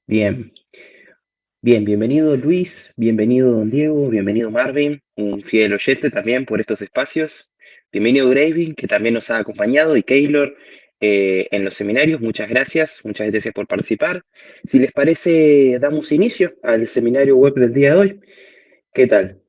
Bien, bien, bienvenido Luis, bienvenido Don Diego, bienvenido Marvin, un fiel oyente también por estos espacios. Bienvenido Graving, que también nos ha acompañado, y Keylor en los seminarios. Muchas gracias por participar. Si les parece, damos inicio al seminario web del día de hoy. ¿Qué tal?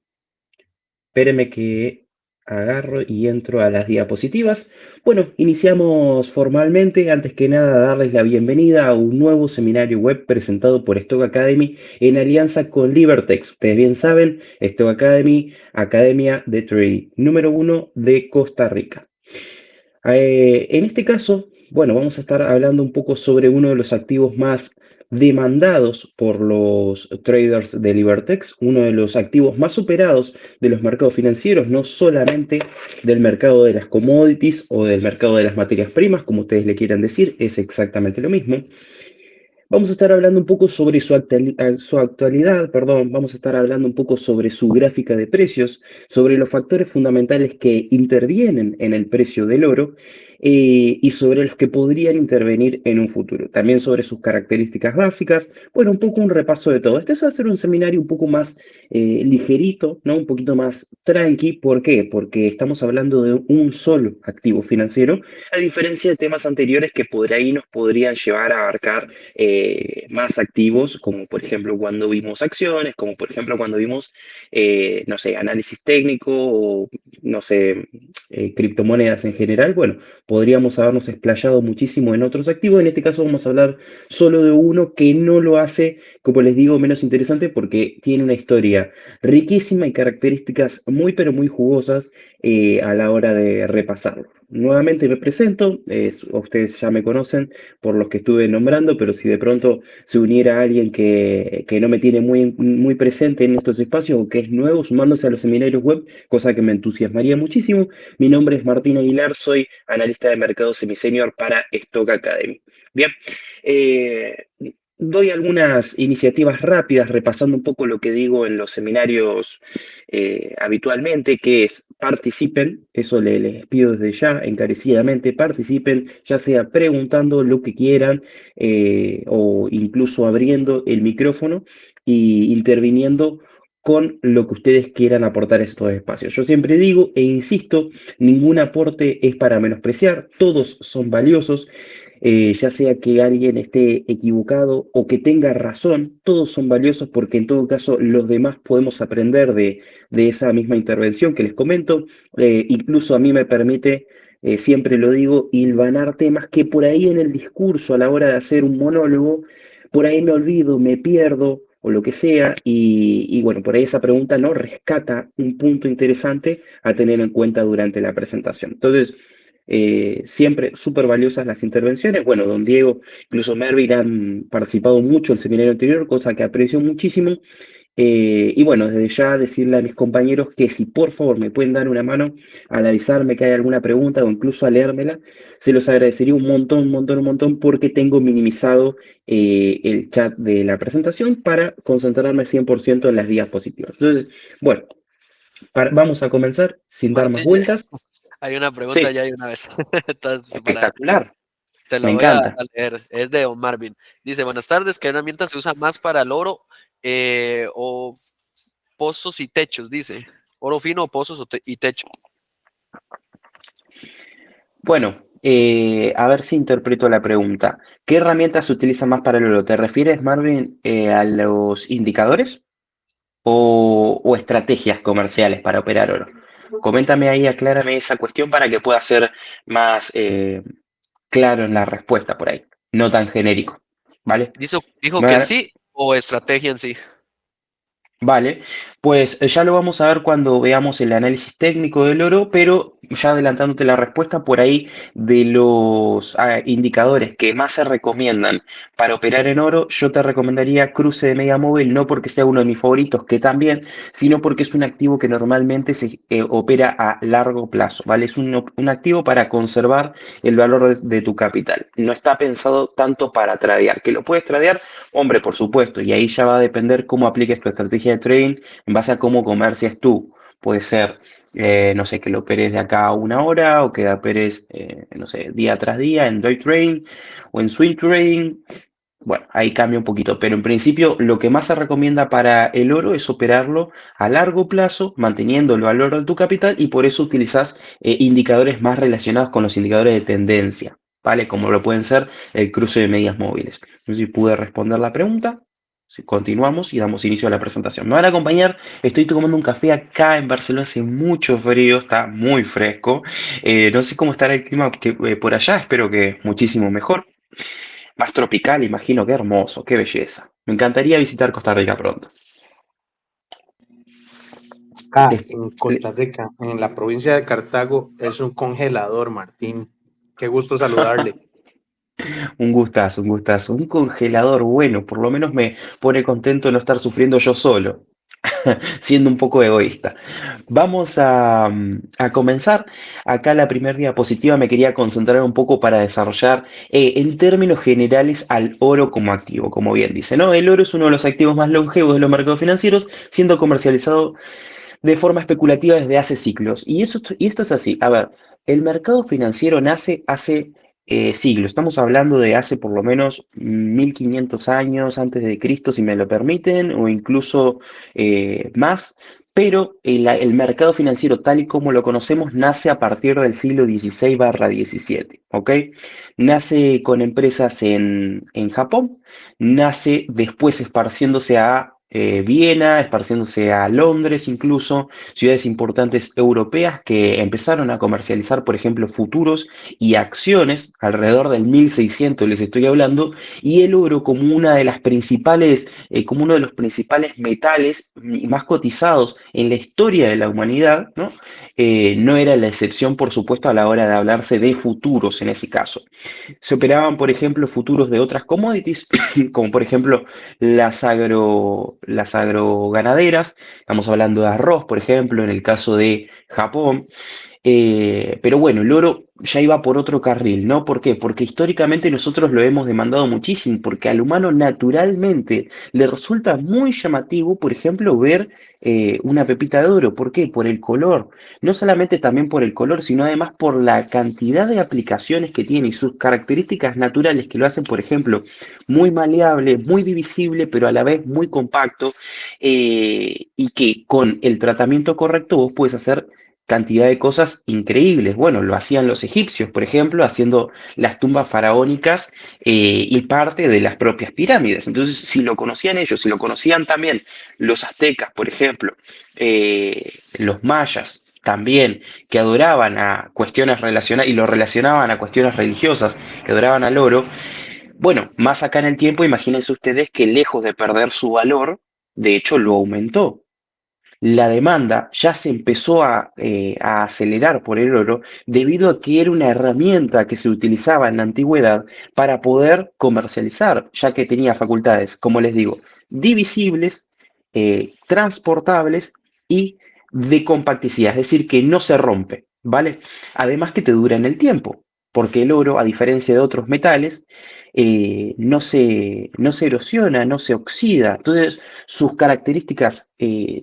Espérenme que agarro y entro a las diapositivas. Bueno, iniciamos formalmente. Antes que nada, darles la bienvenida a un nuevo seminario web presentado por Stock Academy en alianza con Libertex. Ustedes bien saben, Stock Academy, Academia de Trading, número uno de Costa Rica. En este caso, bueno, vamos a estar hablando un poco sobre uno de los activos más demandados por los traders de Libertex, uno de los activos más superados de los mercados financieros, no solamente del mercado de las commodities o del mercado de las materias primas, como ustedes le quieran decir, es exactamente lo mismo. Vamos a estar hablando un poco sobre su actualidad, perdón, vamos a estar hablando un poco sobre su gráfica de precios, sobre los factores fundamentales que intervienen en el precio del oro y sobre los que podrían intervenir en un futuro. También sobre sus características básicas, bueno, un poco un repaso de todo. Este va a ser un seminario un poco más ligerito, ¿no? Un poquito más tranqui. ¿Por qué? Porque estamos hablando de un solo activo financiero, a diferencia de temas anteriores que por ahí nos podrían llevar a abarcar más activos, como por ejemplo cuando vimos acciones, como por ejemplo cuando vimos, no sé, análisis técnico o, no sé, criptomonedas en general. Bueno, podríamos habernos explayado muchísimo en otros activos. En este caso vamos a hablar solo de uno que no lo hace, como les digo, menos interesante porque tiene una historia riquísima y características muy, pero muy jugosas a la hora de repasarlo. Nuevamente me presento, ustedes ya me conocen por los que estuve nombrando, pero si de pronto se uniera alguien que no me tiene muy presente en estos espacios o que es nuevo sumándose a los seminarios web, cosa que me entusiasmaría muchísimo, mi nombre es Martín Aguilar, soy analista de mercado semisenior para Stock Academy. Bien, eh, doy algunas iniciativas rápidas repasando un poco lo que digo en los seminarios habitualmente, que es participen, eso les pido desde ya encarecidamente, participen, ya sea preguntando lo que quieran o incluso abriendo el micrófono y interviniendo con lo que ustedes quieran aportar a estos espacios. Yo siempre digo e insisto, ningún aporte es para menospreciar, todos son valiosos, ya sea que alguien esté equivocado o que tenga razón, todos son valiosos porque en todo caso los demás podemos aprender de esa misma intervención que les comento. Incluso a mí me permite, siempre lo digo, hilvanar temas que por ahí en el discurso, a la hora de hacer un monólogo, por ahí me olvido, me pierdo o lo que sea, y bueno, por ahí esa pregunta no rescata un punto interesante a tener en cuenta durante la presentación. Entonces, siempre súper valiosas las intervenciones. Bueno, don Diego, incluso Mervyn han participado mucho en el seminario anterior, cosa que aprecio muchísimo. Y bueno, desde ya decirle a mis compañeros que si por favor me pueden dar una mano al avisarme que hay alguna pregunta o incluso a leérmela, se los agradecería un montón, un montón, un montón, porque tengo minimizado el chat de la presentación para concentrarme 100% en las diapositivas. Entonces, bueno, vamos a comenzar sin dar más Martín, vueltas. hay una pregunta Sí, ya hay una vez. Entonces, espectacular, te me la voy a encanta. leer. Es de Don Marvin. Dice, buenas tardes, ¿qué herramienta se usa más para el oro o pozos y techos? Dice, oro fino, pozos y techo. Bueno, a ver si interpreto la pregunta. ¿Qué herramientas se utilizan más para el oro? ¿Te refieres, Marvin, a los indicadores o estrategias comerciales para operar oro? Coméntame ahí, aclárame esa cuestión para que pueda ser más claro en la respuesta por ahí, no tan genérico, ¿vale? Dijo que Me- sí o estrategia en sí. Vale, pues ya lo vamos a ver cuando veamos el análisis técnico del oro, pero ya adelantándote la respuesta por ahí de los indicadores que más se recomiendan para operar en oro, yo te recomendaría cruce de media móvil, no porque sea uno de mis favoritos, que también, sino porque es un activo que normalmente se opera a largo plazo, ¿vale? Es un activo para conservar el valor de tu capital. No está pensado tanto para tradear, que lo puedes tradear. Hombre, por supuesto, y ahí ya va a depender cómo apliques tu estrategia de trading en base a cómo comercias tú. Puede ser, no sé, que lo operes de acá a una hora o que operes, no sé, día tras día en day trading o en swing trading. Bueno, ahí cambia un poquito, pero en principio lo que más se recomienda para el oro es operarlo a largo plazo, manteniendo el valor de tu capital y por eso utilizas indicadores más relacionados con los indicadores de tendencia, ¿vale? Como lo pueden ser el cruce de medias móviles. No sé si pude responder la pregunta. Si continuamos y damos inicio a la presentación. Me van a acompañar, estoy tomando un café acá en Barcelona, hace mucho frío, está muy fresco. No sé cómo estará el clima por allá, espero que muchísimo mejor. Más tropical, imagino, qué hermoso, qué belleza. Me encantaría visitar Costa Rica pronto. Acá Les- en le- Costa Rica, en la provincia de Cartago, es un congelador, Martín. Qué gusto saludarle. un gustazo, un gustazo. Un congelador bueno, por lo menos me pone contento no estar sufriendo yo solo, siendo un poco egoísta. Vamos a comenzar. Acá la primera diapositiva me quería concentrar un poco para desarrollar en términos generales al oro como activo, como bien dice, ¿no? El oro es uno de los activos más longevos de los mercados financieros, siendo comercializado de forma especulativa desde hace siglos. Y esto es así. A ver, el mercado financiero nace hace siglos. Estamos hablando de hace por lo menos 1500 años antes de Cristo, si me lo permiten, o incluso más. Pero el mercado financiero tal y como lo conocemos nace a partir del siglo XVI/XVII, ¿ok? Nace con empresas en Japón, nace después esparciéndose a Viena, esparciéndose a Londres incluso, ciudades importantes europeas que empezaron a comercializar, por ejemplo, futuros y acciones alrededor del 1600, les estoy hablando, y el oro como una de las principales, como uno de los principales metales más cotizados en la historia de la humanidad, ¿no? No era la excepción, por supuesto, a la hora de hablarse de futuros en ese caso. Se operaban, por ejemplo, futuros de otras commodities, como por ejemplo las agroganaderas. Estamos hablando de arroz, por ejemplo, en el caso de Japón. Pero bueno, el oro ya iba por otro carril, ¿no? ¿Por qué? Porque históricamente nosotros lo hemos demandado muchísimo, porque al humano naturalmente le resulta muy llamativo, por ejemplo, ver una pepita de oro. ¿Por qué? Por el color. No solamente también por el color, sino además por la cantidad de aplicaciones que tiene y sus características naturales que lo hacen, por ejemplo, muy maleable, muy divisible, pero a la vez muy compacto, y que con el tratamiento correcto vos puedes hacer cantidad de cosas increíbles. Bueno, lo hacían los egipcios, por ejemplo, haciendo las tumbas faraónicas y parte de las propias pirámides. Entonces, si lo conocían ellos, si lo conocían también los aztecas, por ejemplo, los mayas también, que adoraban a cuestiones relacionadas y lo relacionaban a cuestiones religiosas, que adoraban al oro, bueno, más acá en el tiempo, imagínense ustedes que lejos de perder su valor, de hecho lo aumentó. La demanda ya se empezó a acelerar por el oro debido a que era una herramienta que se utilizaba en la antigüedad para poder comercializar, ya que tenía facultades, como les digo, divisibles, transportables y de compacticidad, es decir, que no se rompe, ¿vale? Además que te dura en el tiempo, porque el oro, a diferencia de otros metales, no se erosiona, no se oxida. Entonces, sus características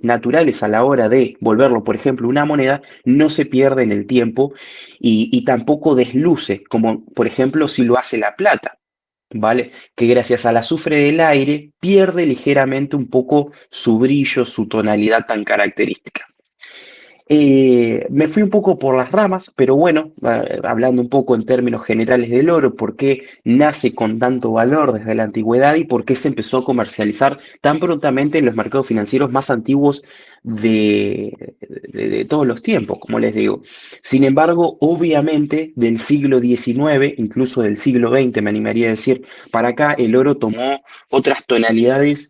naturales a la hora de volverlo, por ejemplo, una moneda, no se pierde en el tiempo y tampoco desluce, como por ejemplo si lo hace la plata, ¿vale? Que gracias al azufre del aire pierde ligeramente un poco su brillo, su tonalidad tan característica. Me fui un poco por las ramas, pero bueno, hablando un poco en términos generales del oro, por qué nace con tanto valor desde la antigüedad y por qué se empezó a comercializar tan prontamente en los mercados financieros más antiguos de todos los tiempos, como les digo. Sin embargo, obviamente del siglo XIX, incluso del siglo XX, me animaría a decir, para acá el oro tomó otras tonalidades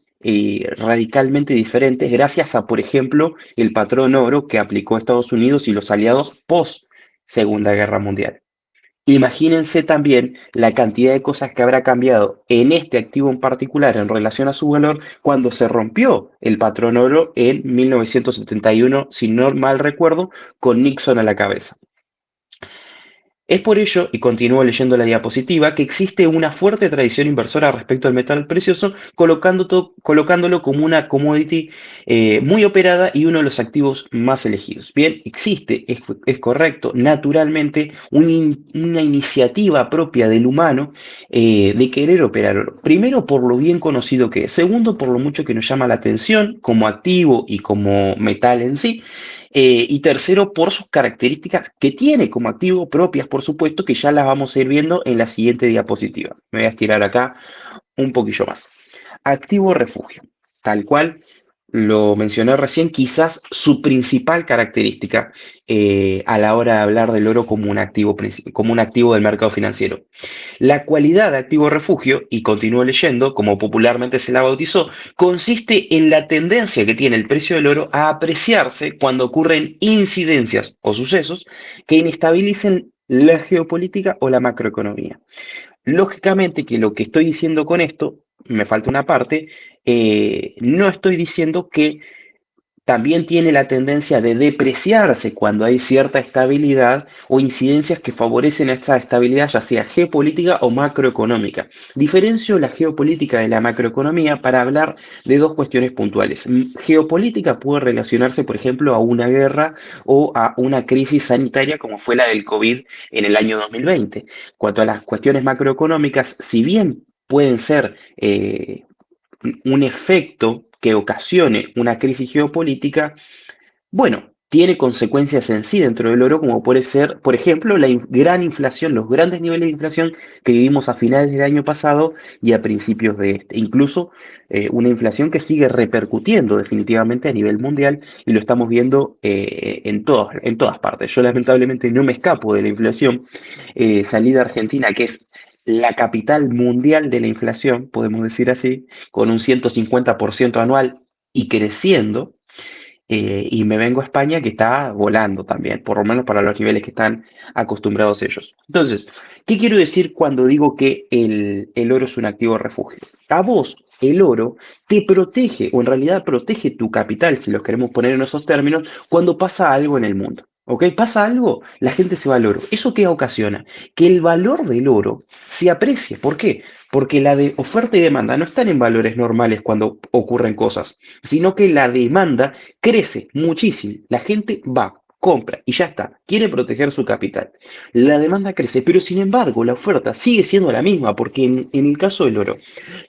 radicalmente diferentes gracias a, por ejemplo, el patrón oro que aplicó Estados Unidos y los aliados post Segunda Guerra Mundial. Imagínense también la cantidad de cosas que habrá cambiado en este activo en particular en relación a su valor cuando se rompió el patrón oro en 1971, si no mal recuerdo, con Nixon a la cabeza. Es por ello, y continúo leyendo la diapositiva, que existe una fuerte tradición inversora respecto al metal precioso, colocándolo como una commodity muy operada y uno de los activos más elegidos. Bien, existe, es correcto, naturalmente, una iniciativa propia del humano de querer operar oro. Primero, por lo bien conocido que es. Segundo, por lo mucho que nos llama la atención como activo y como metal en sí. Y tercero, por sus características que tiene como activo propias, por supuesto, que ya las vamos a ir viendo en la siguiente diapositiva. Me voy a estirar acá un poquillo más. Activo refugio, tal cual lo mencioné recién, quizás su principal característica a la hora de hablar del oro como un activo del mercado financiero. La cualidad de activo refugio, y continúo leyendo, como popularmente se la bautizó, consiste en la tendencia que tiene el precio del oro a apreciarse cuando ocurren incidencias o sucesos que inestabilicen la geopolítica o la macroeconomía. Lógicamente que lo que estoy diciendo con esto, me falta una parte, no estoy diciendo que también tiene la tendencia de depreciarse cuando hay cierta estabilidad o incidencias que favorecen esta estabilidad, ya sea geopolítica o macroeconómica. Diferencio la geopolítica de la macroeconomía para hablar de dos cuestiones puntuales. Geopolítica puede relacionarse, por ejemplo, a una guerra o a una crisis sanitaria como fue la del COVID en el año 2020. Cuanto a las cuestiones macroeconómicas, si bien pueden ser un efecto que ocasione una crisis geopolítica, bueno, tiene consecuencias en sí dentro del oro, como puede ser, por ejemplo, la gran inflación, los grandes niveles de inflación que vivimos a finales del año pasado y a principios de este. Incluso una inflación que sigue repercutiendo definitivamente a nivel mundial y lo estamos viendo en todas partes. Yo lamentablemente no me escapo de la inflación. Salí de Argentina, que es la capital mundial de la inflación, podemos decir así, con un 150% anual y creciendo, y me vengo a España que está volando también, por lo menos para los niveles que están acostumbrados ellos. Entonces, ¿qué quiero decir cuando digo que el oro es un activo refugio? A vos, el oro te protege, o en realidad protege tu capital, si los queremos poner en esos términos, cuando pasa algo en el mundo. ¿Ok? Pasa algo, la gente se va al oro. ¿Eso qué ocasiona? Que el valor del oro se aprecie. ¿Por qué? Porque la de oferta y demanda no están en valores normales cuando ocurren cosas, sino que la demanda crece muchísimo. La gente va, compra y ya está. Quiere proteger su capital. La demanda crece, pero sin embargo la oferta sigue siendo la misma, porque en el caso del oro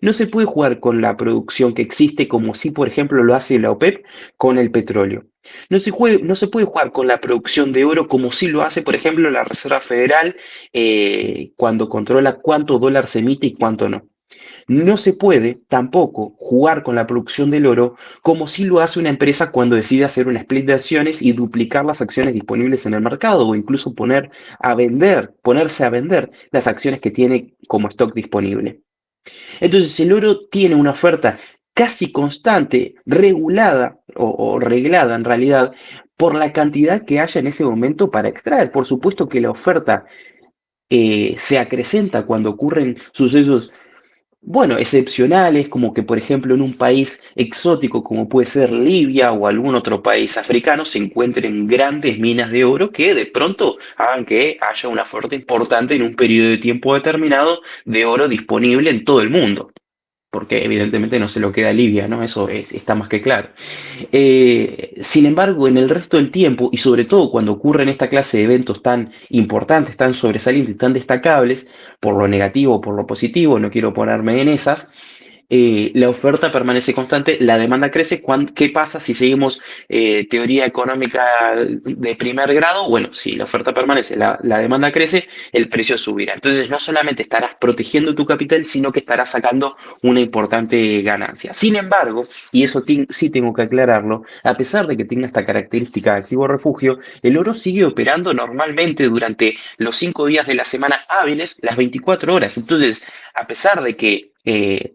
no se puede jugar con la producción que existe como si, por ejemplo, lo hace la OPEP con el petróleo. No se puede jugar con la producción de oro como si lo hace, por ejemplo, la Reserva Federal cuando controla cuánto dólar se emite y cuánto no. No se puede tampoco jugar con la producción del oro como si lo hace una empresa cuando decide hacer un split de acciones y duplicar las acciones disponibles en el mercado o incluso ponerse a vender las acciones que tiene como stock disponible. Entonces el oro tiene una oferta casi constante, regulada o reglada en realidad por la cantidad que haya en ese momento para extraer. Por supuesto que la oferta se acrecenta cuando ocurren sucesos bueno, excepcionales, como que por ejemplo en un país exótico como puede ser Libia o algún otro país africano se encuentren grandes minas de oro que de pronto hagan que haya una oferta importante en un periodo de tiempo determinado de oro disponible en todo el mundo. Porque evidentemente no se lo queda a Libia, ¿no? Está más que claro. Sin embargo, en el resto del tiempo, y sobre todo cuando ocurren esta clase de eventos tan importantes, tan sobresalientes, tan destacables, por lo negativo o por lo positivo, no quiero ponerme en esas, la oferta permanece constante, la demanda crece. ¿Qué pasa si seguimos teoría económica de primer grado? Bueno, si la oferta permanece, la demanda crece, el precio subirá. Entonces no solamente estarás protegiendo tu capital, sino que estarás sacando una importante ganancia. Sin embargo, y eso sí tengo que aclararlo, a pesar de que tenga esta característica de activo refugio, el oro sigue operando normalmente durante los 5 días de la semana hábiles, las 24 horas. Entonces, a pesar de que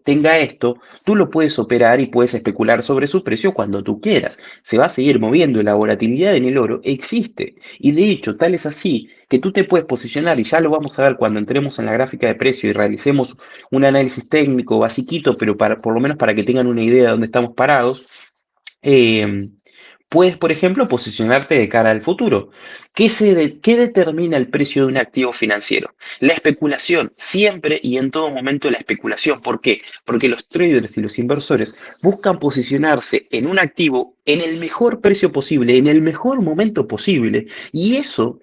tenga esto, tú lo puedes operar y puedes especular sobre su precio cuando tú quieras. Se va a seguir moviendo, la volatilidad en el oro existe. Y de hecho, tal es así que tú te puedes posicionar, y ya lo vamos a ver cuando entremos en la gráfica de precio y realicemos un análisis técnico basiquito, pero por lo menos para que tengan una idea de dónde estamos parados. eh, Puedes, por ejemplo, posicionarte de cara al futuro. ¿Qué determina el precio de un activo financiero? La especulación, siempre y en todo momento la especulación. ¿Por qué? Porque los traders y los inversores buscan posicionarse en un activo en el mejor precio posible, en el mejor momento posible. Y eso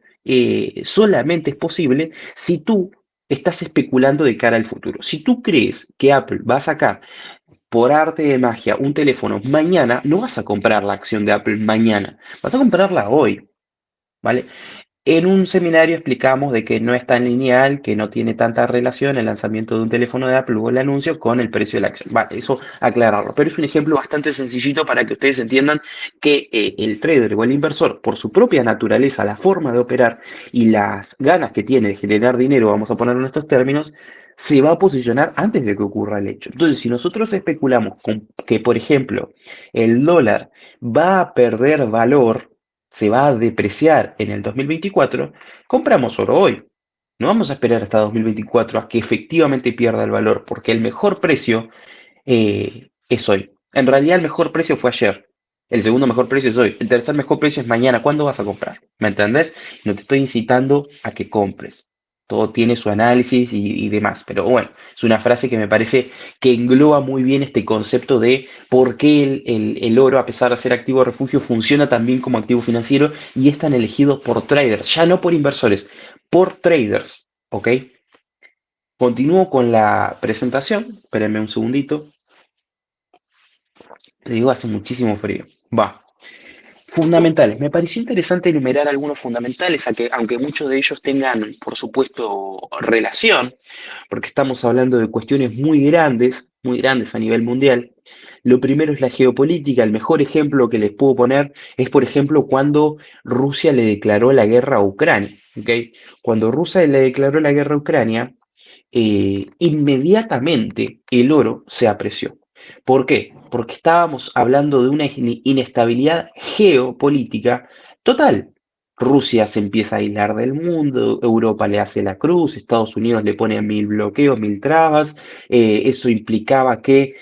solamente es posible si tú estás especulando de cara al futuro. Si tú crees que Apple va a sacar por arte de magia un teléfono mañana, no vas a comprar la acción de Apple mañana, vas a comprarla hoy, ¿vale? En un seminario explicamos de que no es tan lineal, que no tiene tanta relación el lanzamiento de un teléfono de Apple o el anuncio con el precio de la acción. Vale, eso aclararlo. Pero es un ejemplo bastante sencillito para que ustedes entiendan que el trader o el inversor, por su propia naturaleza, la forma de operar y las ganas que tiene de generar dinero, vamos a ponerlo en estos términos, se va a posicionar antes de que ocurra el hecho. Entonces, si nosotros especulamos con que, por ejemplo, el dólar va a perder valor, se va a depreciar en el 2024, compramos oro hoy. No vamos a esperar hasta 2024 a que efectivamente pierda el valor, porque el mejor precio es hoy. En realidad el mejor precio fue ayer. El segundo mejor precio es hoy. El tercer mejor precio es mañana. ¿Cuándo vas a comprar? ¿Me entendés? No te estoy incitando a que compres. Todo tiene su análisis y demás. Pero bueno, es una frase que me parece que engloba muy bien este concepto de por qué el oro, a pesar de ser activo de refugio, funciona también como activo financiero y es tan elegido por traders, ya no por inversores, por traders. ¿Ok? Continúo con la presentación. Espérenme un segundito. Te digo, hace muchísimo frío. Va. Fundamentales. Me pareció interesante enumerar algunos fundamentales, aunque muchos de ellos tengan, por supuesto, relación, porque estamos hablando de cuestiones muy grandes a nivel mundial. Lo primero es la geopolítica. El mejor ejemplo que les puedo poner es, por ejemplo, cuando Rusia le declaró la guerra a Ucrania. ¿Ok? Cuando Rusia le declaró la guerra a Ucrania, inmediatamente el oro se apreció. ¿Por qué? Porque estábamos hablando de una inestabilidad geopolítica total. Rusia se empieza a aislar del mundo, Europa le hace la cruz, Estados Unidos le pone 1000 bloqueos, 1000 trabas. Eso implicaba que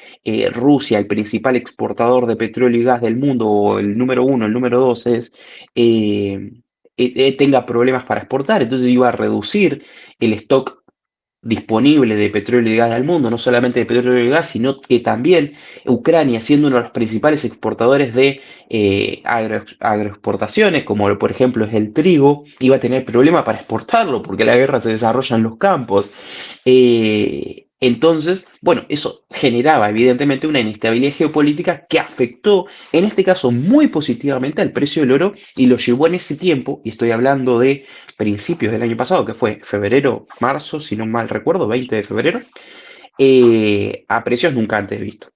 Rusia, el principal exportador de petróleo y gas del mundo, o el número uno, el número dos es, tenga problemas para exportar. Entonces iba a reducir el stock disponible de petróleo y gas del mundo, no solamente de petróleo y gas, sino que también Ucrania, siendo uno de los principales exportadores de agroexportaciones, como por ejemplo es el trigo, iba a tener problema para exportarlo, porque la guerra se desarrolla en los campos. Entonces, bueno, eso generaba evidentemente una inestabilidad geopolítica que afectó, en este caso muy positivamente, al precio del oro y lo llevó en ese tiempo, y estoy hablando de principios del año pasado, que fue febrero, marzo, si no mal recuerdo, 20 de febrero, a precios nunca antes vistos.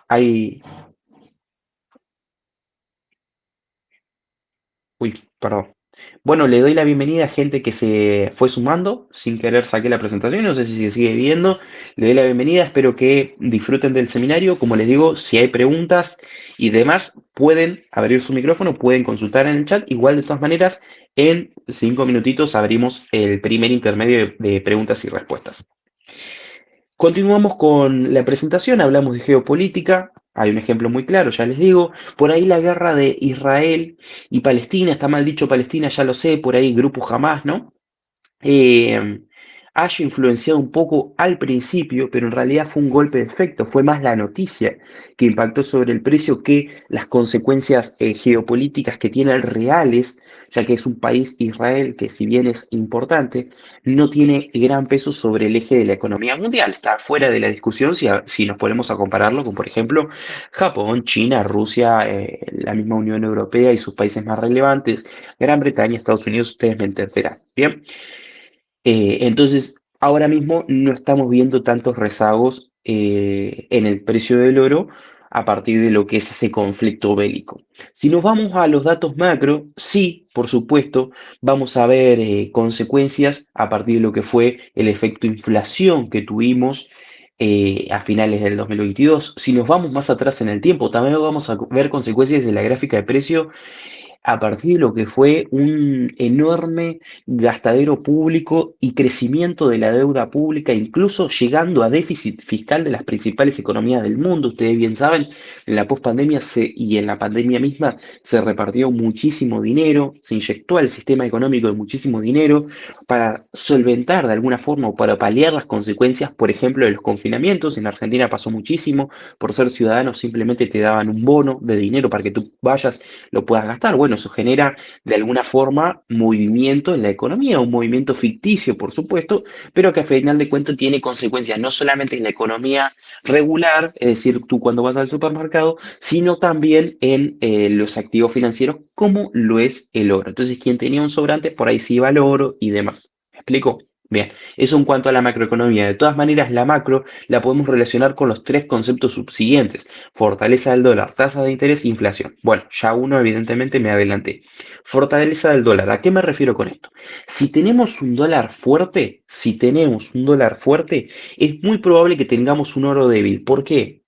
Hay... Uy, perdón. Bueno, le doy la bienvenida a gente que se fue sumando, sin querer saqué la presentación, no sé si se sigue viendo, le doy la bienvenida, espero que disfruten del seminario, como les digo, si hay preguntas y demás, pueden abrir su micrófono, pueden consultar en el chat, igual de todas maneras, en 5 minutitos abrimos el primer intermedio de preguntas y respuestas. Continuamos con la presentación, hablamos de geopolítica, hay un ejemplo muy claro, ya les digo, por ahí la guerra de Israel y Palestina, está mal dicho Palestina, ya lo sé, por ahí grupo Hamas, ¿no? eh, haya influenciado un poco al principio, pero en realidad fue un golpe de efecto, fue más la noticia que impactó sobre el precio que las consecuencias geopolíticas que tiene reales, ya que es un país, Israel, que si bien es importante, no tiene gran peso sobre el eje de la economía mundial, está fuera de la discusión si nos ponemos a compararlo con, por ejemplo, Japón, China, Rusia, la misma Unión Europea y sus países más relevantes, Gran Bretaña, Estados Unidos, ustedes me entenderán. Bien. Entonces, ahora mismo no estamos viendo tantos rezagos en el precio del oro a partir de lo que es ese conflicto bélico. Si nos vamos a los datos macro, sí, por supuesto, vamos a ver consecuencias a partir de lo que fue el efecto inflación que tuvimos a finales del 2022. Si nos vamos más atrás en el tiempo, también vamos a ver consecuencias de la gráfica de precio a partir de lo que fue un enorme gastadero público y crecimiento de la deuda pública, incluso llegando a déficit fiscal de las principales economías del mundo. Ustedes bien saben, en la pospandemia y en la pandemia misma se repartió muchísimo dinero, se inyectó al sistema económico de muchísimo dinero para solventar de alguna forma o para paliar las consecuencias, por ejemplo, de los confinamientos. En Argentina pasó muchísimo, por ser ciudadanos simplemente te daban un bono de dinero para que tú vayas, lo puedas gastar. Bueno, eso genera de alguna forma movimiento en la economía, un movimiento ficticio, por supuesto, pero que a final de cuentas tiene consecuencias no solamente en la economía regular, es decir, tú cuando vas al supermercado, sino también en los activos financieros como lo es el oro. Entonces, quien tenía un sobrante, por ahí sí iba al oro y demás. ¿Me explico? Bien, eso en cuanto a la macroeconomía. De todas maneras, la macro la podemos relacionar con los tres conceptos subsiguientes: fortaleza del dólar, tasa de interés, inflación. Bueno, ya uno evidentemente me adelanté. Fortaleza del dólar, ¿a qué me refiero con esto? Si tenemos un dólar fuerte, es muy probable que tengamos un oro débil. ¿Por qué?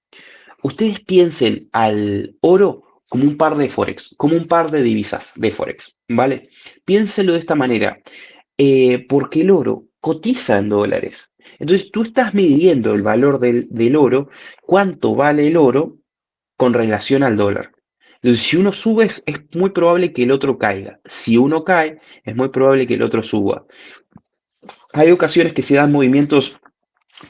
Ustedes piensen al oro como un par de Forex, como un par de divisas de Forex, ¿vale? Piénselo de esta manera, porque el oro cotiza en dólares. Entonces tú estás midiendo el valor del oro, cuánto vale el oro con relación al dólar. Entonces, si uno sube, es muy probable que el otro caiga. Si uno cae, es muy probable que el otro suba. Hay ocasiones que se dan movimientos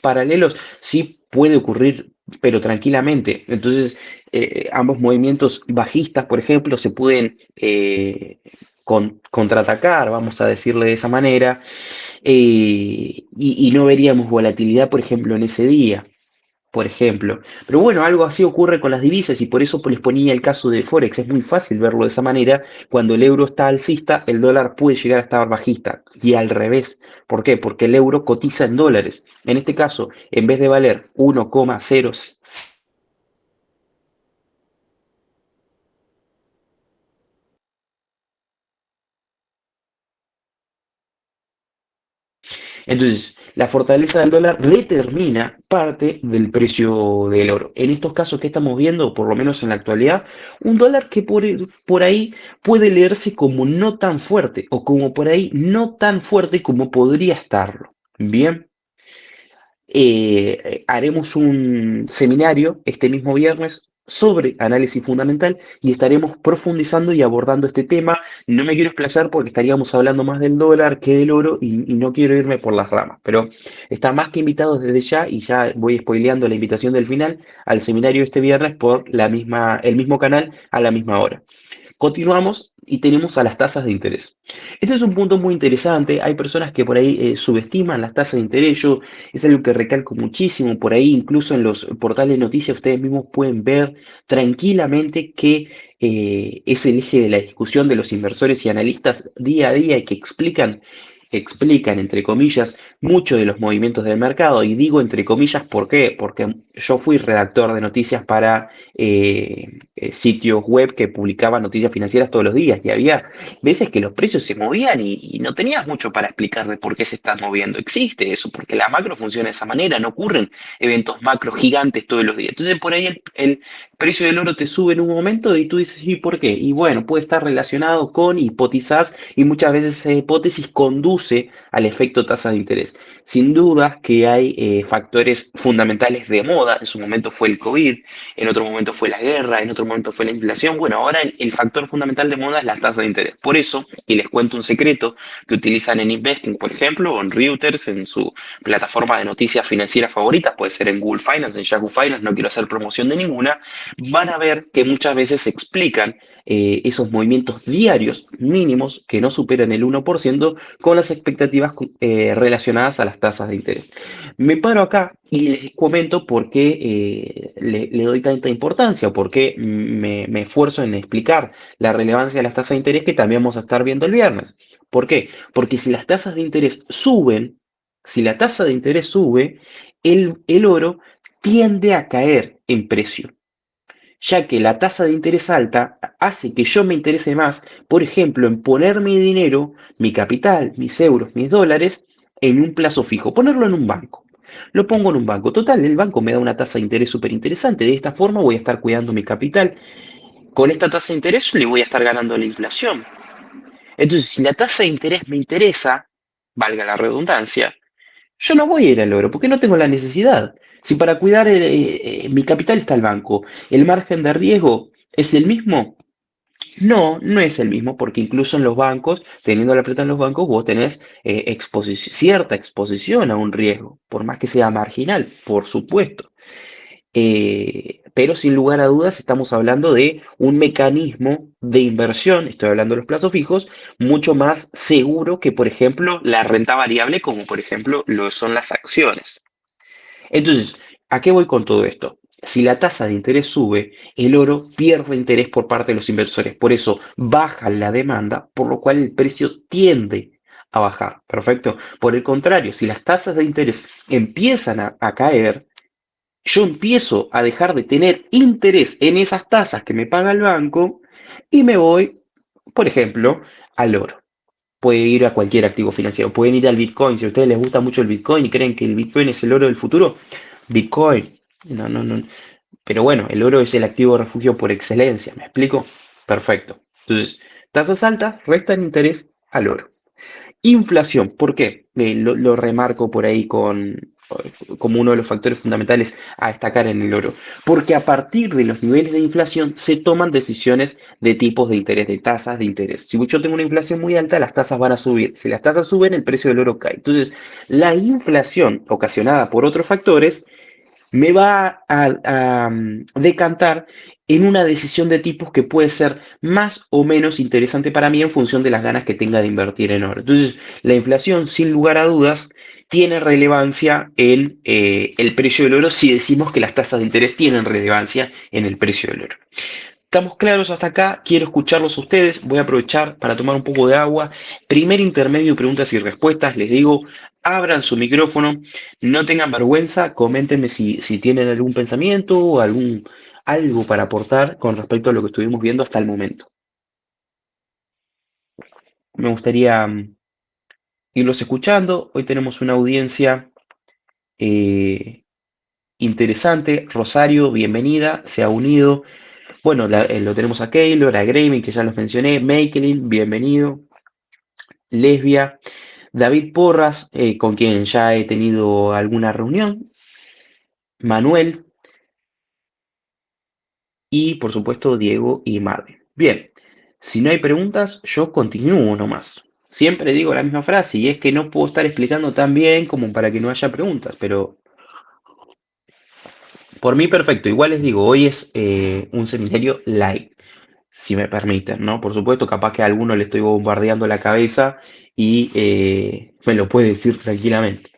paralelos, sí puede ocurrir, pero tranquilamente. Entonces, ambos movimientos bajistas, por ejemplo, se pueden contraatacar, vamos a decirle de esa manera, y no veríamos volatilidad, por ejemplo, en ese día. Por ejemplo. Pero bueno, algo así ocurre con las divisas y por eso les ponía el caso de Forex. Es muy fácil verlo de esa manera. Cuando el euro está alcista, el dólar puede llegar a estar bajista. Y al revés. ¿Por qué? Porque el euro cotiza en dólares. En este caso, en vez de valer 1,0. Entonces, la fortaleza del dólar determina parte del precio del oro. En estos casos que estamos viendo, por lo menos en la actualidad, un dólar que por ahí puede leerse como no tan fuerte o como por ahí no tan fuerte como podría estarlo. Bien, haremos un seminario este mismo viernes sobre análisis fundamental y estaremos profundizando y abordando este tema. No me quiero explayar porque estaríamos hablando más del dólar que del oro y no quiero irme por las ramas, pero están más que invitados desde ya y ya voy spoileando la invitación del final al seminario este viernes por el mismo canal a la misma hora. Continuamos y tenemos a las tasas de interés. Este es un punto muy interesante. Hay personas que por ahí subestiman las tasas de interés. Yo es algo que recalco muchísimo. Por ahí, incluso en los portales de noticias, ustedes mismos pueden ver tranquilamente que es el eje de la discusión de los inversores y analistas día a día y que explican, entre comillas, mucho de los movimientos del mercado. Y digo entre comillas, ¿por qué? Porque yo fui redactor de noticias para sitios web que publicaban noticias financieras todos los días y había veces que los precios se movían y no tenías mucho para explicar de por qué se están moviendo. Existe eso, porque la macro funciona de esa manera, no ocurren eventos macro gigantes todos los días. Entonces por ahí el precio del oro te sube en un momento y tú dices, ¿y por qué? Y bueno, puede estar relacionado con, hipotizás, y muchas veces esa hipótesis conduce al efecto tasa de interés. Sin dudas que hay factores fundamentales de moda, en su momento fue el COVID, en otro momento fue la guerra, en otro momento fue la inflación. Bueno, ahora el factor fundamental de moda es la tasa de interés. Por eso, y les cuento un secreto que utilizan en Investing, por ejemplo, o en Reuters, en su plataforma de noticias financieras favoritas, puede ser en Google Finance, en Yahoo Finance, no quiero hacer promoción de ninguna, van a ver que muchas veces se explican esos movimientos diarios mínimos que no superan el 1% con las expectativas relacionadas a las tasas de interés. Me paro acá y les comento por qué le doy tanta importancia, por qué me esfuerzo en explicar la relevancia de las tasas de interés que también vamos a estar viendo el viernes. ¿Por qué? Porque si las tasas de interés suben, si la tasa de interés sube, el oro tiende a caer en precio, ya que la tasa de interés alta hace que yo me interese más, por ejemplo, en poner mi dinero, mi capital, mis euros, mis dólares, en un plazo fijo, ponerlo en un banco. Lo pongo en un banco. Total, el banco me da una tasa de interés súper interesante. De esta forma voy a estar cuidando mi capital. con esta tasa de interés le voy a estar ganando la inflación. Entonces, si la tasa de interés me interesa, valga la redundancia, yo no voy a ir al oro porque no tengo la necesidad. Si para cuidar mi capital está el banco, el margen de riesgo es el mismo. No, no es el mismo porque incluso en los bancos, teniendo la plata en los bancos, vos tenés cierta exposición a un riesgo, por más que sea marginal, por supuesto. Pero sin lugar a dudas estamos hablando de un mecanismo de inversión, estoy hablando de los plazos fijos, mucho más seguro que, por ejemplo, la renta variable, como por ejemplo lo son las acciones. Entonces, ¿a qué voy con todo esto? Si la tasa de interés sube, el oro pierde interés por parte de los inversores. Por eso baja la demanda, por lo cual el precio tiende a bajar. Perfecto. Por el contrario, si las tasas de interés empiezan a caer, yo empiezo a dejar de tener interés en esas tasas que me paga el banco y me voy, por ejemplo, al oro. Puede ir a cualquier activo financiero, pueden ir al Bitcoin. Si a ustedes les gusta mucho el Bitcoin y creen que el Bitcoin es el oro del futuro, Bitcoin. No, no, no. Pero bueno, el oro es el activo refugio por excelencia. ¿Me explico? Perfecto. Entonces, tasas altas restan interés al oro. Inflación, ¿por qué? Lo remarco por ahí como uno de los factores fundamentales a destacar en el oro. Porque a partir de los niveles de inflación se toman decisiones de tipos de interés, de tasas de interés. Si yo tengo una inflación muy alta, las tasas van a subir. Si las tasas suben, el precio del oro cae. Entonces, la inflación ocasionada por otros factores me va a decantar en una decisión de tipos que puede ser más o menos interesante para mí en función de las ganas que tenga de invertir en oro. Entonces, la inflación, sin lugar a dudas, tiene relevancia en el precio del oro si decimos que las tasas de interés tienen relevancia en el precio del oro. ¿Estamos claros hasta acá? Quiero escucharlos a ustedes. Voy a aprovechar para tomar un poco de agua. Primer intermedio, preguntas y respuestas. Les digo, abran su micrófono, no tengan vergüenza, coméntenme si tienen algún pensamiento o algo para aportar con respecto a lo que estuvimos viendo hasta el momento. Me gustaría irlos escuchando. Hoy tenemos una audiencia interesante. Rosario, bienvenida, se ha unido. Bueno, lo tenemos a Keylor, a Graving, que ya los mencioné, Makelin, bienvenido, Lesbia, David Porras, con quien ya he tenido alguna reunión, Manuel y por supuesto Diego y Marvin. Bien, si no hay preguntas, yo continúo nomás. Siempre digo la misma frase y es que no puedo estar explicando tan bien como para que no haya preguntas, pero por mí perfecto. Igual les digo, hoy es un seminario live, si me permiten, ¿no? Por supuesto, capaz que a alguno le estoy bombardeando la cabeza y me lo puede decir tranquilamente.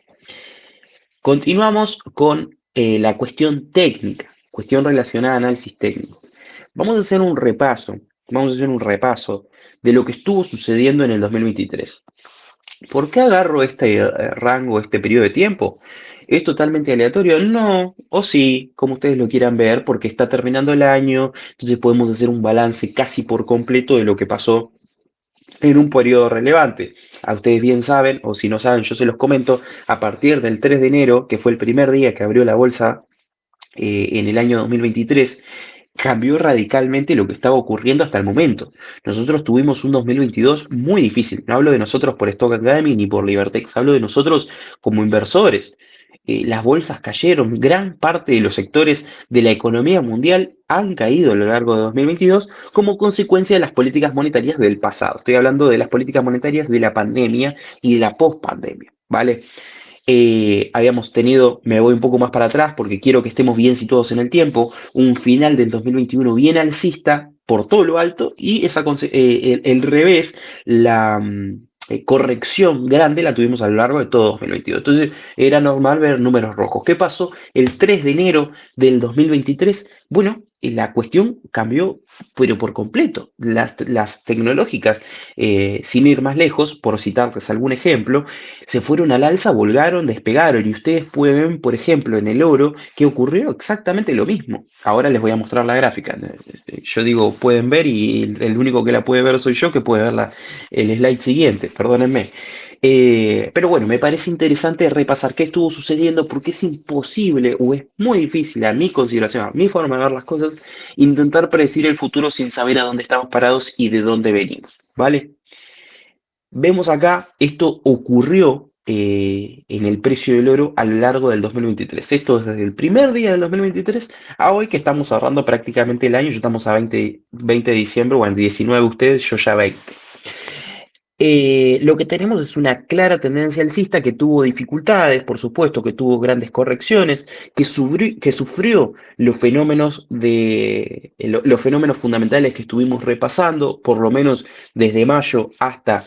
Continuamos con la cuestión técnica, cuestión relacionada a análisis técnico. Vamos a hacer un repaso de lo que estuvo sucediendo en el 2023. ¿Por qué agarro este rango, este periodo de tiempo? ¿Es totalmente aleatorio? No, o sí, como ustedes lo quieran ver, porque está terminando el año, entonces podemos hacer un balance casi por completo de lo que pasó en un periodo relevante. A ustedes bien saben, o si no saben, yo se los comento, a partir del 3 de enero, que fue el primer día que abrió la bolsa en el año 2023, cambió radicalmente lo que estaba ocurriendo hasta el momento. Nosotros tuvimos un 2022 muy difícil. No hablo de nosotros por Stock Academy ni por Libertex, hablo de nosotros como inversores. Las bolsas cayeron, gran parte de los sectores de la economía mundial han caído a lo largo de 2022 como consecuencia de las políticas monetarias del pasado. Estoy hablando de las políticas monetarias de la pandemia y de la pospandemia, ¿vale? Habíamos tenido, me voy un poco más para atrás porque quiero que estemos bien situados en el tiempo, un final del 2021 bien alcista por todo lo alto y el revés, la corrección grande la tuvimos a lo largo de todo 2022. Entonces era normal ver números rojos. ¿Qué pasó el 3 de enero del 2023? Bueno, la cuestión cambió, pero por completo. Las tecnológicas, sin ir más lejos, por citarles algún ejemplo, se fueron al alza, volgaron, despegaron. Y ustedes pueden ver, por ejemplo, en el oro, que ocurrió exactamente lo mismo. Ahora les voy a mostrar la gráfica. Yo digo, pueden ver, y el único que la puede ver soy yo, que puede ver el slide siguiente, perdónenme. Pero bueno, me parece interesante repasar qué estuvo sucediendo porque es imposible o es muy difícil a mi consideración, a mi forma de ver las cosas, intentar predecir el futuro sin saber a dónde estamos parados y de dónde venimos, ¿vale? Vemos acá, esto ocurrió en el precio del oro a lo largo del 2023. Esto desde el primer día del 2023 a hoy que estamos cerrando prácticamente el año. Ya estamos a 20 de diciembre, bueno, 19 ustedes, yo ya 20. Lo que tenemos es una clara tendencia alcista que tuvo dificultades, por supuesto, que tuvo grandes correcciones, que sufrió los fenómenos fundamentales que estuvimos repasando, por lo menos desde mayo hasta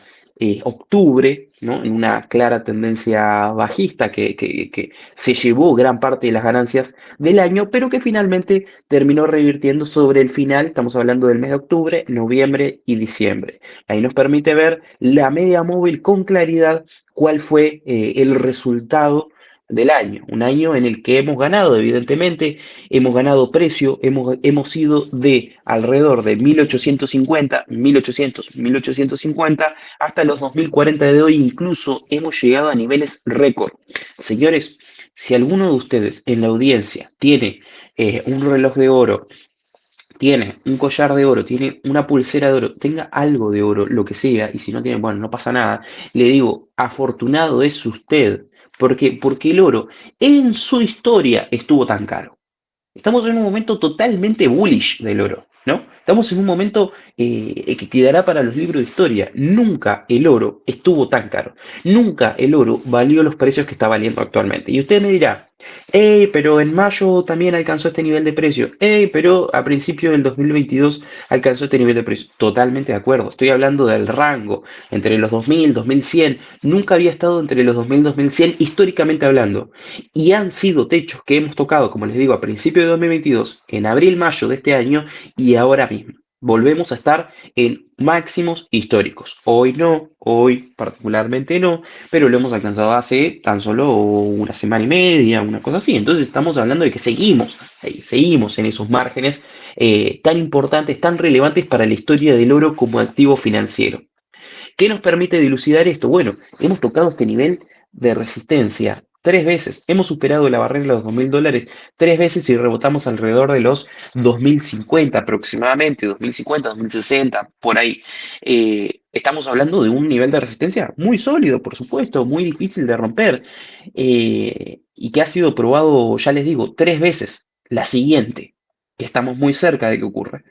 octubre, ¿no? En una clara tendencia bajista que se llevó gran parte de las ganancias del año, pero que finalmente terminó revirtiendo sobre el final. Estamos hablando del mes de octubre, noviembre y diciembre. Ahí nos permite ver la media móvil con claridad cuál fue el resultado del año. Un año en el que hemos ganado, evidentemente, hemos ganado precio, hemos ido de alrededor de 1850, 1800, 1850 hasta los 2040 de hoy, incluso hemos llegado a niveles récord. Señores, si alguno de ustedes en la audiencia tiene un reloj de oro, tiene un collar de oro, tiene una pulsera de oro, tenga algo de oro, lo que sea, y si no tiene, bueno, no pasa nada, le digo, afortunado es usted. ¿Por qué? Porque el oro en su historia estuvo tan caro. Estamos en un momento totalmente bullish del oro, ¿no? Estamos en un momento que quedará para los libros de historia. Nunca el oro estuvo tan caro. Nunca el oro valió los precios que está valiendo actualmente. Y usted me dirá, hey, pero en mayo también alcanzó este nivel de precio. Hey, pero a principios del 2022 alcanzó este nivel de precio. Totalmente de acuerdo. Estoy hablando del rango entre los 2000, 2100. Nunca había estado entre los 2000 y 2100 históricamente hablando. Y han sido techos que hemos tocado, como les digo, a principios de 2022, en abril, mayo de este año y ahora mismo. Volvemos a estar en máximos históricos. Hoy no, hoy particularmente no, pero lo hemos alcanzado hace tan solo una semana y media, una cosa así. Entonces estamos hablando de que seguimos ahí, seguimos en esos márgenes tan importantes, tan relevantes para la historia del oro como activo financiero. ¿Qué nos permite dilucidar esto? Bueno, hemos tocado este nivel de resistencia 3 veces. Hemos superado la barrera de los $2000 3 veces y rebotamos alrededor de los 2050 aproximadamente, 2050, 2060, por ahí. Estamos hablando de un nivel de resistencia muy sólido, por supuesto, muy difícil de romper y que ha sido probado, ya les digo, 3 veces. La siguiente, que estamos muy cerca de que ocurra.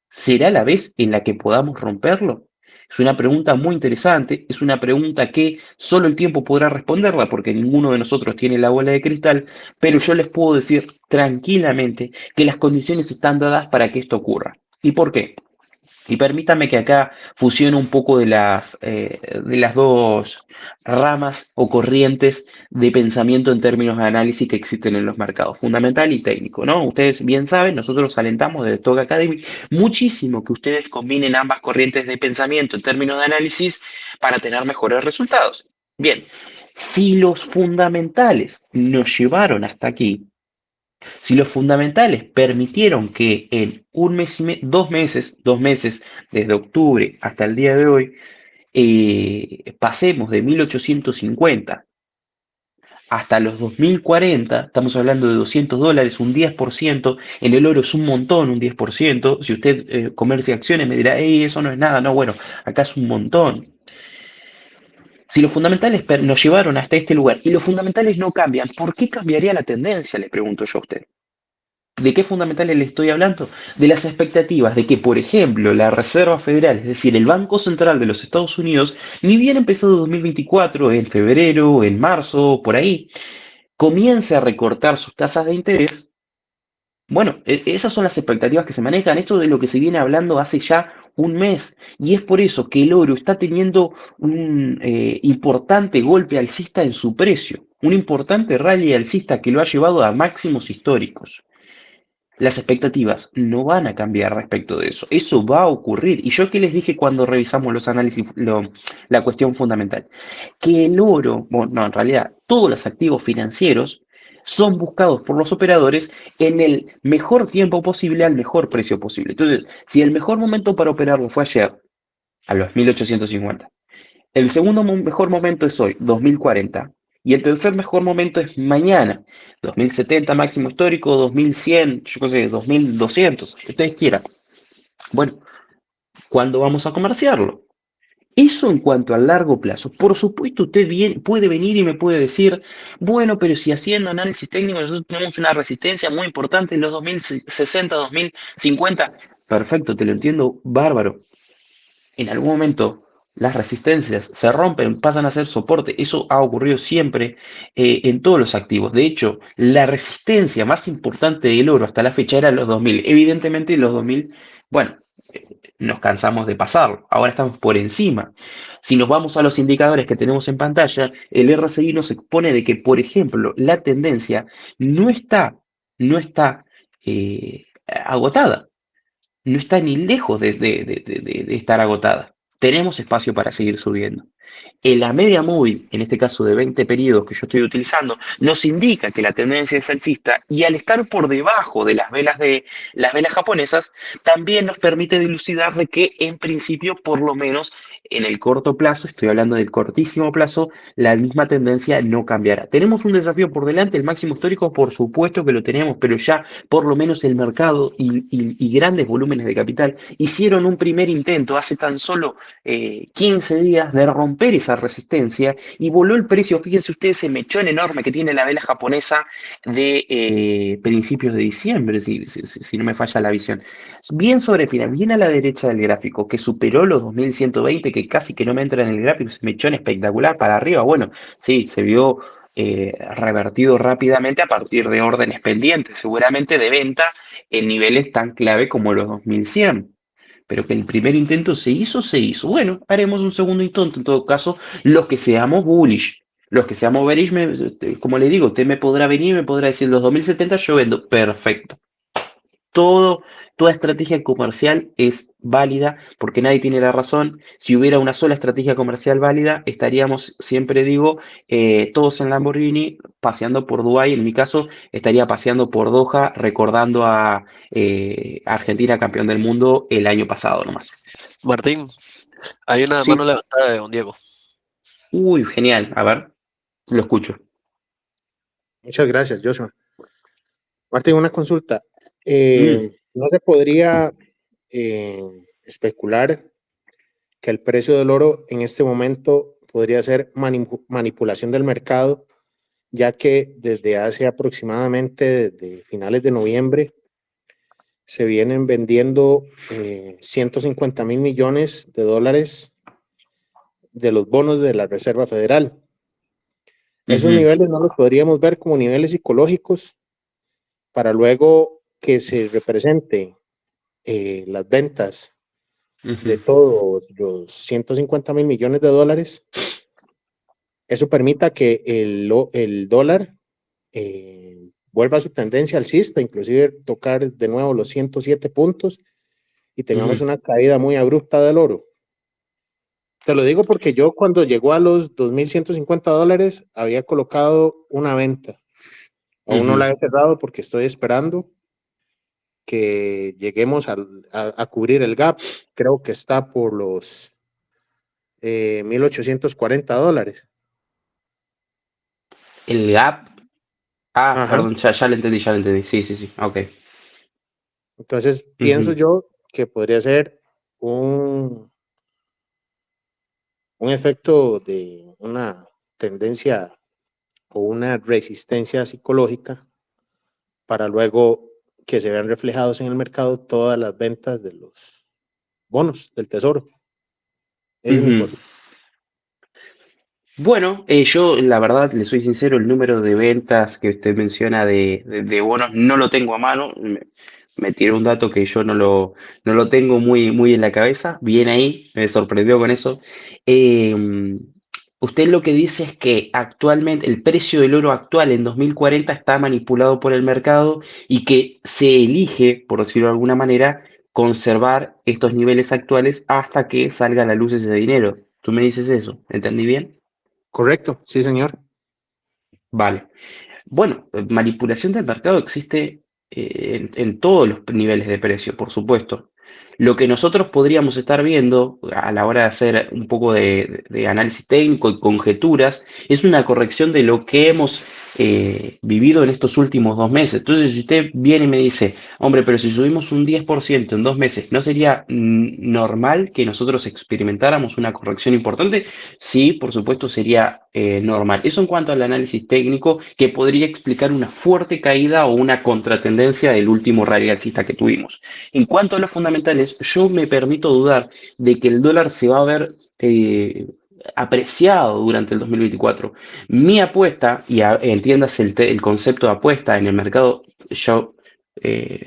¿Será la vez en la que podamos romperlo? Es una pregunta muy interesante, es una pregunta que solo el tiempo podrá responderla porque ninguno de nosotros tiene la bola de cristal, pero yo les puedo decir tranquilamente que las condiciones están dadas para que esto ocurra. ¿Y por qué? Y permítame que acá fusione un poco de las dos ramas o corrientes de pensamiento en términos de análisis que existen en los mercados, fundamental y técnico, ¿no? Ustedes bien saben, nosotros alentamos desde Stock Academy muchísimo que ustedes combinen ambas corrientes de pensamiento en términos de análisis para tener mejores resultados. Bien, si los fundamentales nos llevaron hasta aquí, si los fundamentales permitieron que en un mes y 2 meses, desde octubre hasta el día de hoy, pasemos de 1850 hasta los 2040, estamos hablando de $200, un 10%, en el oro es un montón, un 10%, si usted comercia acciones me dirá, hey, eso no es nada, no, bueno, acá es un montón. Si los fundamentales nos llevaron hasta este lugar y los fundamentales no cambian, ¿por qué cambiaría la tendencia? Le pregunto yo a usted. ¿De qué fundamentales le estoy hablando? De las expectativas de que, por ejemplo, la Reserva Federal, es decir, el Banco Central de los Estados Unidos, ni bien empezado 2024, en febrero, en marzo, por ahí, comience a recortar sus tasas de interés. Bueno, esas son las expectativas que se manejan. Esto de lo que se viene hablando hace ya un mes. Y es por eso que el oro está teniendo un importante golpe alcista en su precio. Un importante rally alcista que lo ha llevado a máximos históricos. Las expectativas no van a cambiar respecto de eso. Eso va a ocurrir. Y yo que les dije cuando revisamos los análisis, la cuestión fundamental, que el oro, bueno, no, en realidad todos los activos financieros son buscados por los operadores en el mejor tiempo posible al mejor precio posible. Entonces, si el mejor momento para operarlo fue ayer, a los 1850, el segundo mejor momento es hoy, 2040, Y el tercer mejor momento es mañana, 2070 máximo histórico, 2100, yo qué sé, 2200, que ustedes quieran. Bueno, ¿cuándo vamos a comerciarlo? Eso en cuanto a largo plazo. Por supuesto, usted puede venir y me puede decir, bueno, pero si haciendo análisis técnico nosotros tenemos una resistencia muy importante en los 2060, 2050. Perfecto, te lo entiendo, bárbaro. En algún momento las resistencias se rompen, pasan a ser soporte. Eso ha ocurrido siempre en todos los activos. De hecho, la resistencia más importante del oro hasta la fecha era los 2000. Evidentemente, los 2000, bueno, nos cansamos de pasarlo. Ahora estamos por encima. Si nos vamos a los indicadores que tenemos en pantalla, el RSI nos expone de que, por ejemplo, la tendencia no está agotada, no está ni lejos de estar agotada. Tenemos espacio para seguir subiendo. En la media móvil, en este caso de 20 periodos que yo estoy utilizando, nos indica que la tendencia es alcista y al estar por debajo de las velas japonesas, también nos permite dilucidar de que en principio, por lo menos en el corto plazo, estoy hablando del cortísimo plazo, la misma tendencia no cambiará. Tenemos un desafío por delante, el máximo histórico, por supuesto que lo tenemos, pero ya por lo menos el mercado y grandes volúmenes de capital hicieron un primer intento hace tan solo 15 días de romper esa resistencia y voló el precio. Fíjense ustedes ese mechón enorme que tiene la vela japonesa de principios de diciembre, si no me falla la visión. Bien sobre final, bien a la derecha del gráfico, que superó los 2120, que casi que no me entra en el gráfico, ese mechón espectacular para arriba. Bueno, sí, se vio revertido rápidamente a partir de órdenes pendientes, seguramente de venta en niveles tan clave como los 2100. Pero que el primer intento se hizo, se hizo. Bueno, haremos un segundo intento, en todo caso, los que seamos bullish. Los que seamos bearish, como le digo, usted me podrá venir, me podrá decir los 2070 yo vendo. Perfecto. Todo, toda estrategia comercial es válida porque nadie tiene la razón. Si hubiera una sola estrategia comercial válida, estaríamos, siempre digo, todos en Lamborghini paseando por Dubái. En mi caso, estaría paseando por Doha recordando a Argentina campeón del mundo el año pasado nomás. Martín, hay una Sí, mano levantada de don Diego. Uy, genial. A ver, lo escucho. muchas gracias, Joshua. Martín, una consulta. Mm, ¿No se podría especular que el precio del oro en este momento podría ser manipulación del mercado, ya que desde hace aproximadamente desde finales de noviembre se vienen vendiendo 150 mil millones de dólares de los bonos de la Reserva Federal? Esos ujú, niveles no los podríamos ver como niveles psicológicos para luego que se represente las ventas de ujú. todos los 150 mil millones de dólares. Eso permita que el dólar vuelva a su tendencia alcista, inclusive tocar de nuevo los 107 puntos y tengamos Ujú, una caída muy abrupta del oro. Te lo digo porque yo cuando llegó a los 2.150 dólares había colocado una venta. Aún no ujú. la he cerrado porque estoy esperando que lleguemos a cubrir el gap. Creo que está por los 1.840 dólares. El gap. Ah, Ajá. perdón, ya lo entendí, ya lo entendí. Sí, sí, sí. Ok. Entonces pienso Ujú. yo que podría ser un, un efecto de una tendencia o una resistencia psicológica para luego que se vean reflejados en el mercado todas las ventas de los bonos del tesoro. Esa es mi Ujú. posición. Bueno, yo la verdad, le soy sincero, el número de ventas que usted menciona de bonos no lo tengo a mano. Me tiró un dato que yo no lo tengo muy, muy en la cabeza. Bien ahí, me sorprendió con eso. Eh, Usted lo que dice es que actualmente el precio del oro actual en 2040 está manipulado por el mercado y que se elige, por decirlo de alguna manera, conservar estos niveles actuales hasta que salga a la luz ese dinero. ¿Tú me dices eso? ¿Entendí bien? Correcto, sí, señor. Vale. Bueno, manipulación del mercado existe en todos los niveles de precio, por supuesto. Lo que nosotros podríamos estar viendo a la hora de hacer un poco de análisis técnico y conjeturas es una corrección de lo que hemos vivido en estos últimos 2 meses. Entonces, si usted viene y me dice, hombre, pero si subimos un 10% en 2 meses, ¿no sería normal que nosotros experimentáramos una corrección importante? Sí, por supuesto, sería normal. Eso en cuanto al análisis técnico, que podría explicar una fuerte caída o una contratendencia del último rally alcista que tuvimos. En cuanto a los fundamentales, yo me permito dudar de que el dólar se va a ver apreciado durante el 2024. Mi apuesta, y entiendas el concepto de apuesta en el mercado, yo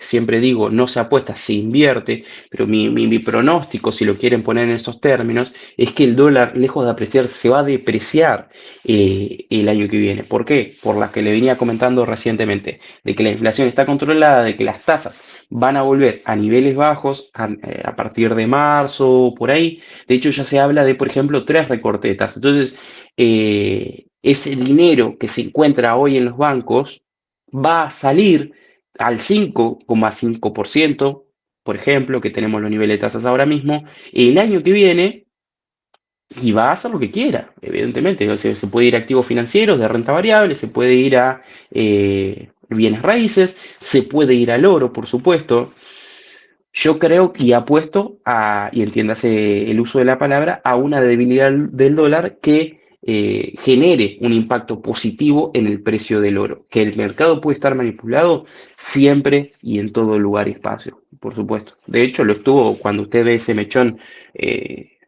siempre digo, no se apuesta, se invierte, pero mi pronóstico, si lo quieren poner en esos términos, es que el dólar, lejos de apreciar, se va a depreciar el año que viene. ¿Por qué? Por las que le venía comentando recientemente, de que la inflación está controlada, de que las tasas van a volver a niveles bajos a partir de marzo, por ahí. De hecho, ya se habla de, por ejemplo, 3 recortetas. Entonces, ese dinero que se encuentra hoy en los bancos va a salir al 5,5%, por ejemplo, que tenemos los niveles de tasas ahora mismo, el año que viene y va a hacer lo que quiera, evidentemente. Se puede ir a activos financieros de renta variable, se puede ir a bienes raíces, se puede ir al oro, por supuesto. Yo creo y apuesto a, y entiéndase el uso de la palabra, a una debilidad del dólar que genere un impacto positivo en el precio del oro. Que el mercado puede estar manipulado siempre y en todo lugar y espacio, por supuesto. De hecho, lo estuvo cuando usted ve eh,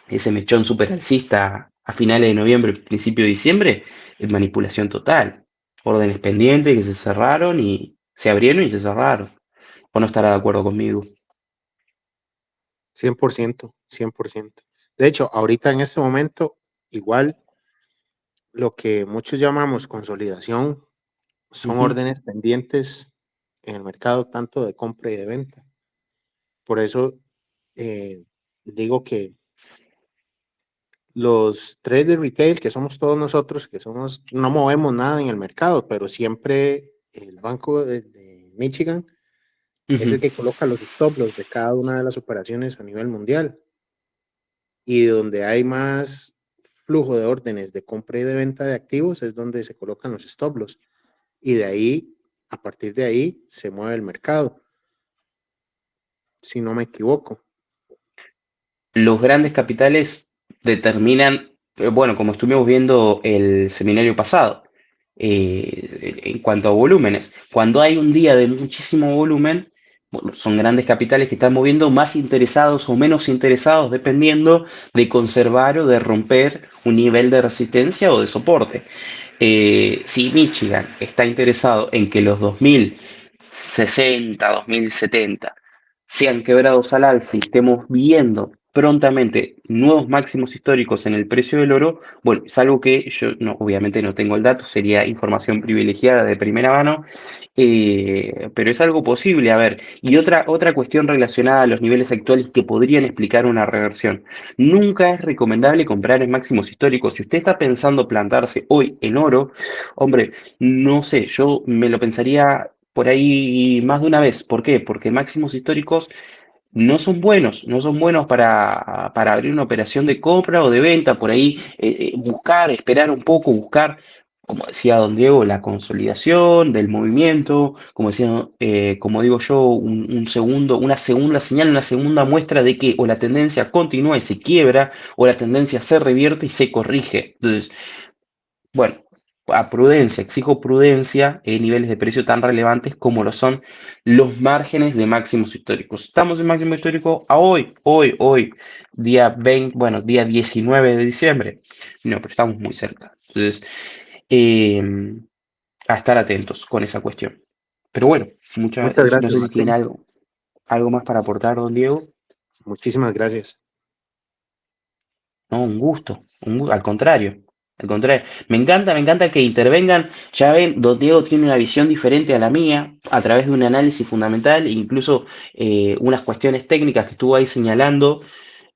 ese mechón super alcista a finales de noviembre, principio de diciembre, es manipulación total. Órdenes pendientes que se cerraron y se abrieron y se cerraron. ¿O no estará de acuerdo conmigo? 100%, 100%. De hecho, ahorita en este momento, igual lo que muchos llamamos consolidación son Ujú. órdenes pendientes en el mercado, tanto de compra y de venta. Por eso digo que los traders retail, que somos todos nosotros, que somos, no movemos nada en el mercado, pero siempre el Banco de Michigan es Ujú. el que coloca los stop loss de cada una de las operaciones a nivel mundial. Y donde hay más flujo de órdenes de compra y de venta de activos es donde se colocan los stop loss. Y de ahí, a partir de ahí, se mueve el mercado, si no me equivoco. Los grandes capitales determinan, bueno, como estuvimos viendo el seminario pasado, en cuanto a volúmenes, cuando hay un día de muchísimo volumen, bueno, son grandes capitales que están moviendo más interesados o menos interesados, dependiendo de conservar o de romper un nivel de resistencia o de soporte. Si Michigan está interesado en que los 2060, 2070 sean quebrados al alza y estemos viendo prontamente nuevos máximos históricos en el precio del oro, bueno, es algo que yo no, obviamente no tengo el dato, sería información privilegiada de primera mano, pero es algo posible. A ver, y otra cuestión relacionada a los niveles actuales que podrían explicar una reversión. Nunca es recomendable comprar en máximos históricos. Si usted está pensando plantarse hoy en oro, hombre, no sé, yo me lo pensaría por ahí más de una vez. ¿Por qué? Porque máximos históricos no son buenos para abrir una operación de compra o de venta, por ahí buscar, esperar un poco, buscar, como decía don Diego, la consolidación del movimiento, como decía, como digo yo, una segunda señal, una segunda muestra de que o la tendencia continúa y se quiebra, o la tendencia se revierte y se corrige. Entonces, bueno, a prudencia, exijo prudencia en niveles de precio tan relevantes como lo son los márgenes de máximos históricos. Estamos en máximo histórico a hoy, día 20, bueno, día 19 de diciembre. No, pero estamos muy cerca. Entonces, eh, a estar atentos con esa cuestión. Pero bueno, Muchas no gracias, sé si tiene Martín. algo más para aportar, don Diego. Muchísimas gracias. No, al contrario, al contrario. Me encanta que intervengan. Ya ven, Don Diego tiene una visión diferente a la mía a través de un análisis fundamental e incluso unas cuestiones técnicas que estuvo ahí señalando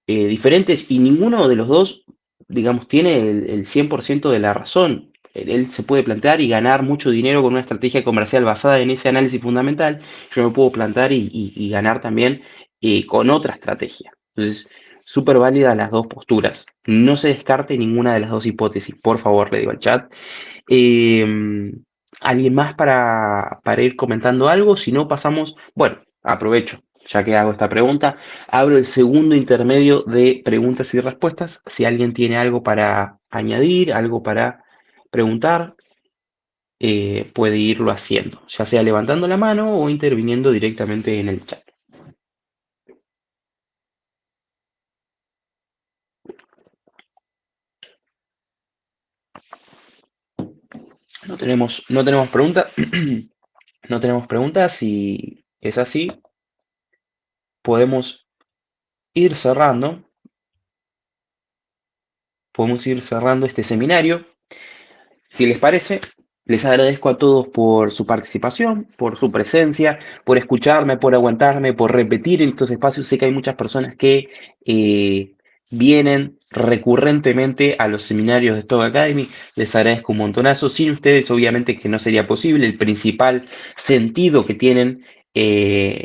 diferentes y ninguno de los dos, digamos, tiene el 100% de la razón. él se puede plantear y ganar mucho dinero con una estrategia comercial basada en ese análisis fundamental. Yo me puedo plantar y ganar también con otra estrategia. Entonces, súper válidas las dos posturas. No se descarte ninguna de las dos hipótesis, por favor, le digo al chat. Eh, ¿Alguien más para ir comentando algo? Si no, pasamos, bueno, aprovecho, ya que hago esta pregunta, abro el segundo intermedio de preguntas y respuestas. Si alguien tiene algo para añadir, algo para preguntar, puede irlo haciendo, ya sea levantando la mano o interviniendo directamente en el chat. No tenemos preguntas. No tenemos preguntas y es así. Podemos ir cerrando. Podemos ir cerrando este seminario. Si les parece, les agradezco a todos por su participación, por su presencia, por escucharme, por aguantarme, por repetir en estos espacios. Sé que hay muchas personas que vienen recurrentemente a los seminarios de Stock Academy. Les agradezco un montonazo. Sin ustedes, obviamente, que no sería posible. El principal sentido que tienen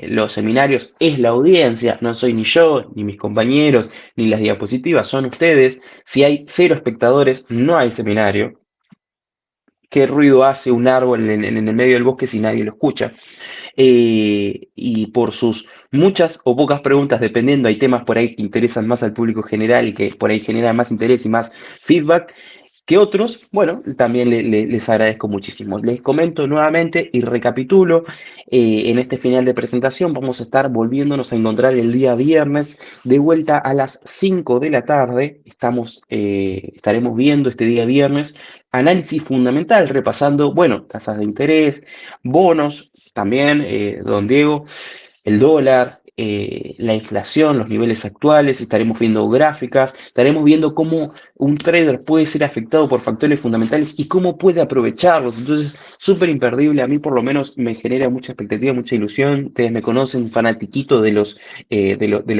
los seminarios es la audiencia. No soy ni yo, ni mis compañeros, ni las diapositivas, son ustedes. Si hay 0 espectadores, no hay seminario. ¿Qué ruido hace un árbol en el medio del bosque si nadie lo escucha? Y por sus muchas o pocas preguntas, dependiendo, hay temas por ahí que interesan más al público general y que por ahí generan más interés y más feedback que otros, bueno, también les agradezco muchísimo. Les comento nuevamente y recapitulo, en este final de presentación vamos a estar volviéndonos a encontrar el día viernes de vuelta a las 5 de la tarde. Estaremos viendo este día viernes análisis fundamental, repasando, bueno, tasas de interés, bonos, también, don Diego, el dólar, la inflación, los niveles actuales, estaremos viendo gráficas, estaremos viendo cómo un trader puede ser afectado por factores fundamentales y cómo puede aprovecharlos. Entonces, súper imperdible, a mí por lo menos me genera mucha expectativa, mucha ilusión. Ustedes me conocen, fanatiquito de los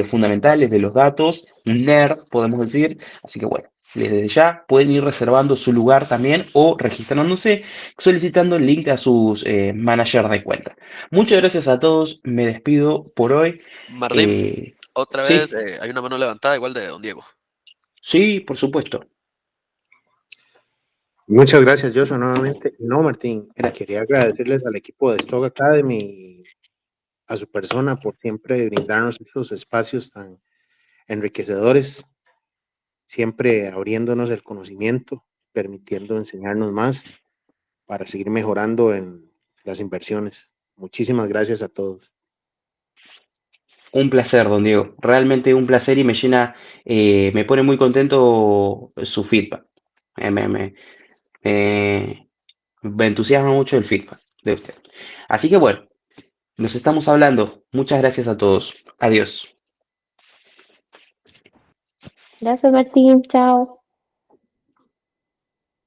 fundamentales, de los datos, un nerd, podemos decir. Así que bueno, desde ya pueden ir reservando su lugar también o registrándose, solicitando el link a sus managers de cuenta. Muchas gracias a todos, me despido por hoy. Martín, Eh, otra vez sí, hay una mano levantada igual de don Diego. sí, por supuesto. Muchas gracias, Joshua, nuevamente. No, Martín, Gra- quería agradecerles al equipo de Stock Academy, a su persona, por siempre brindarnos estos espacios tan enriquecedores, siempre abriéndonos el conocimiento, permitiendo enseñarnos más para seguir mejorando en las inversiones. Muchísimas gracias a todos. Un placer, don Diego. Realmente un placer y me llena, me pone muy contento su feedback. Me, me- me entusiasma mucho el feedback de usted. Así que bueno, nos estamos hablando. Muchas gracias a todos. Adiós. Gracias, Martín. Chao.